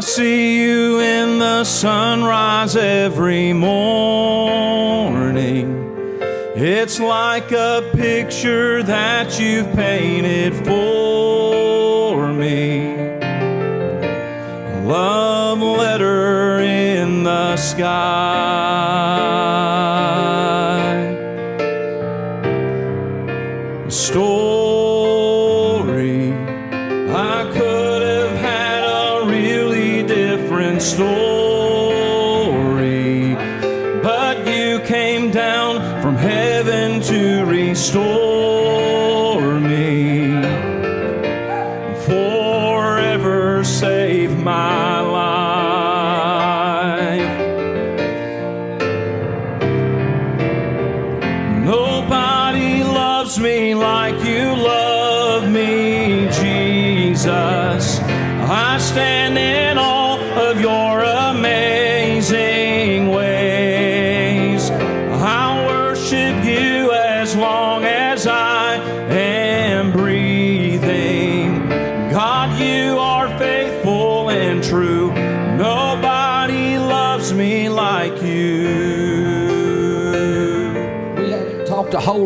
see you in the sunrise every morning. It's like a picture that you've painted for me. A love letter in the sky. A story I could have had a really different story, but you came down from heaven to restore me, forever save my life. Nobody loves me like you love me, Jesus. I stand in awe of your amazing ways. I'll worship you as long as I am breathing. God, you are faithful and true. Nobody loves me like you. We haven't talked a whole